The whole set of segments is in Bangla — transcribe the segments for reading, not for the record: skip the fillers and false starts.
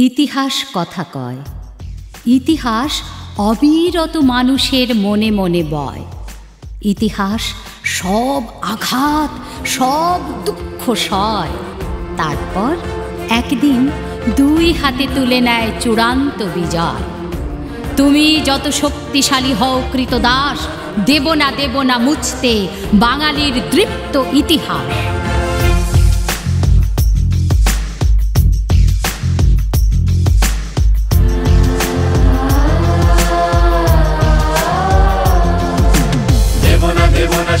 ইতিহাস কথা কয়, ইতিহাস অবিরত মানুষের মনে মনে বয়। ইতিহাস সব আঘাত, সব দুঃখ সয়। তারপর একদিন দুই হাতে তুলে নেয় চূড়ান্ত বিজয়। তুমি যত শক্তিশালী হও কৃতদাস, দেব না মুছতে বাঙালির দৃপ্ত ইতিহাস।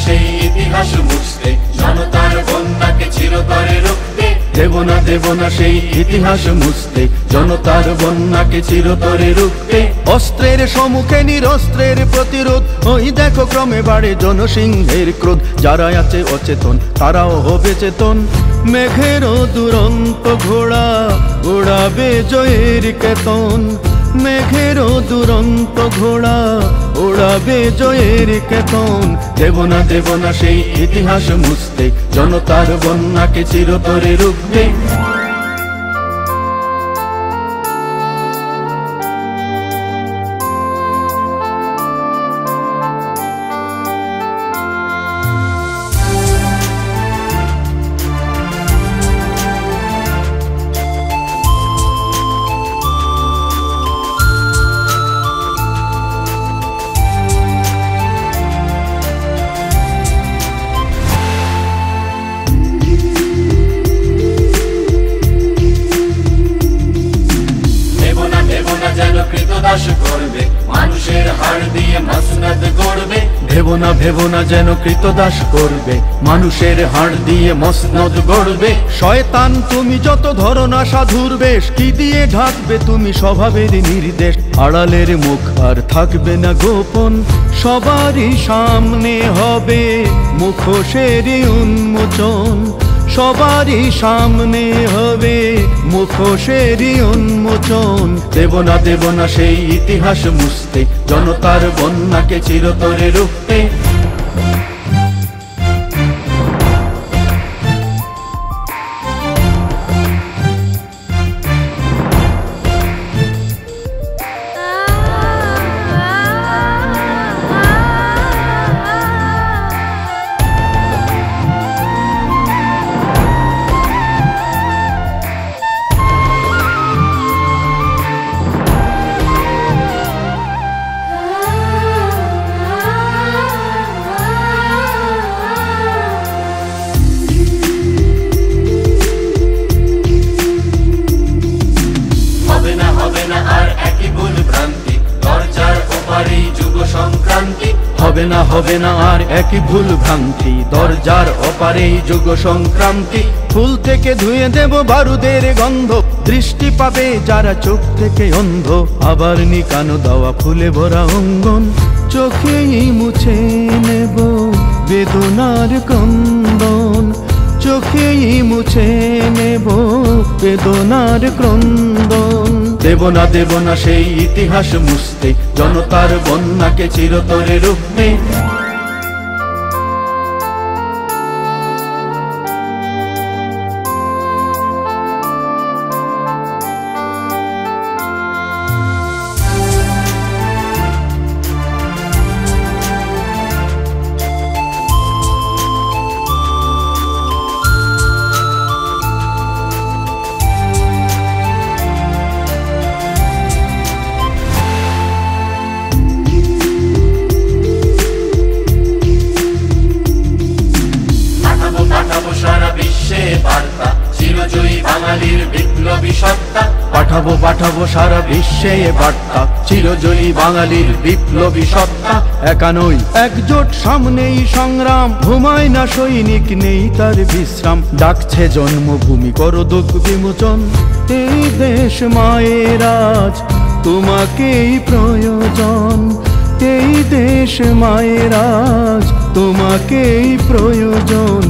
সেই ইতিহাস মুছতে, জনতার বন্যাকে চিরতরে রুখতে। দেব না সেই ইতিহাস মুছতে, জনতার বন্যাকে চিরতরে রুখতে। অস্ত্রের সম্মুখে নিরস্ত্রের প্রতিরোধ, ওই দেখো ক্রমে বাড়ে জনসিংহের ক্রোধ। যারা আছে অচেতন তারাও হবে চেতন। মেঘেরও দুরন্ত ঘোড়া ওড়াবে জয়ের কেতন। মেঘেরও দুরন্ত ঘোড়া ওড়াবে জয়ের কেতন। দেব না সেই ইতিহাস মুছতে, জনতার বন্যাকে চিরতরে রুখতে। যেন কৃতদাস করবে, মানুষের হাড় দিয়ে মসনদ গড়বে। ভেব না যেন কৃতদাস করবে, মানুষের হাড় দিয়ে মসনদ গড়বে। শয়তান তুমি যত ধরো না সাধুর বেশ, কি দিয়ে ঢাকবে তুমি স্বভাবের নির্দেশ। আড়ালের মুখ আর থাকবে না গোপন, সবারই সামনে হবে মুখোশের উন্মোচন। সবারই সামনে হবে মুখোশের উন্মোচন। দেব না সেই ইতিহাস মুছতে, জনতার বন্যাকে চিরতরে রুখতে। হবে না আর একই ভুল ভ্রান্তি, দরজার অপারেই যুগ সংক্রান্তি। ফুল থেকে ধুয়ে দেব বারুদের গন্ধ, দৃষ্টি পাবে যারা চোখ থেকে অন্ধ। আবার নিকানো দেওয়া ফুলে ভরা অঙ্গন, চোখেই মুছে নেব বেদনার ক্রন্দন। চোখেই মুছে নেব বেদনার ক্রন্দন। দেব না সেই ইতিহাস মুছতে, জনতার বন্যাকে চিরতরে রুখতে। সারা বিশ্বে বার্তা, চিরজয়ী বাঙালির বিপ্লবী সত্তা। পাঠাবো সারা বিশ্বে বার্তা, চিরজয়ী বাঙালির বিপ্লবী সত্তা। একা নই একজোট সামনেই সংগ্রাম, ঘুমায় না সৈনিক নেই তার বিশ্রাম। ডাকছে জন্মভূমি করো দুঃখ বিমোচন। এই দেশ মায়ের আজ তোমাকেই প্রয়োজন। এই দেশ মায়ের আজ তোমাকেই প্রয়োজন।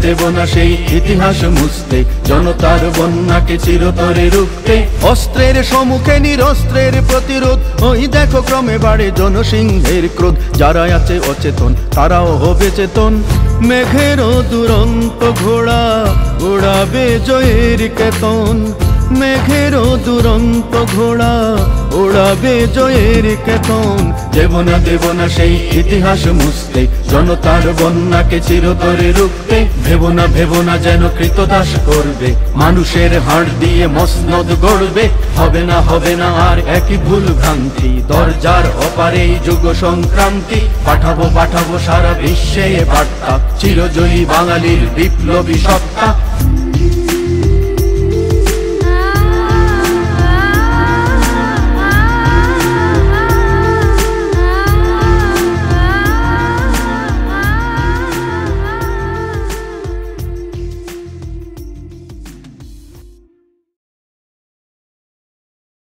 দেব না সেই ইতিহাস মুছতে, জনতার বন্যাকে চিরতরে রুখতে। অস্ত্রের সম্মুখে নিরস্ত্রের প্রতিরোধ, ওই দেখো ক্রমে বাড়ে জনসিংহের ক্রোধ। যারা আছে অচেতন তারাও হবে চেতন। মেঘেরও দুরন্ত ঘোড়া ওড়াবে জয়ের কেতন। মেঘেরও দুরন্ত ঘোড়া ওড়াবে জয়ের কেতন। দেব না সেই ইতিহাস মুছতে, জনতার বন্যাকে চিরতরে রুখতে। ভেব না যেন কৃতদাস করবে, মানুষের হাড় দিয়ে মসনদ গড়বে। হবে না আর একই ভুল ভ্রান্তি, দরজার অপারেই যুগ সংক্রান্তি। পাঠাবো সারা বিশ্বে বার্তা, চিরজয়ী বাঙালির বিপ্লবী সত্তা।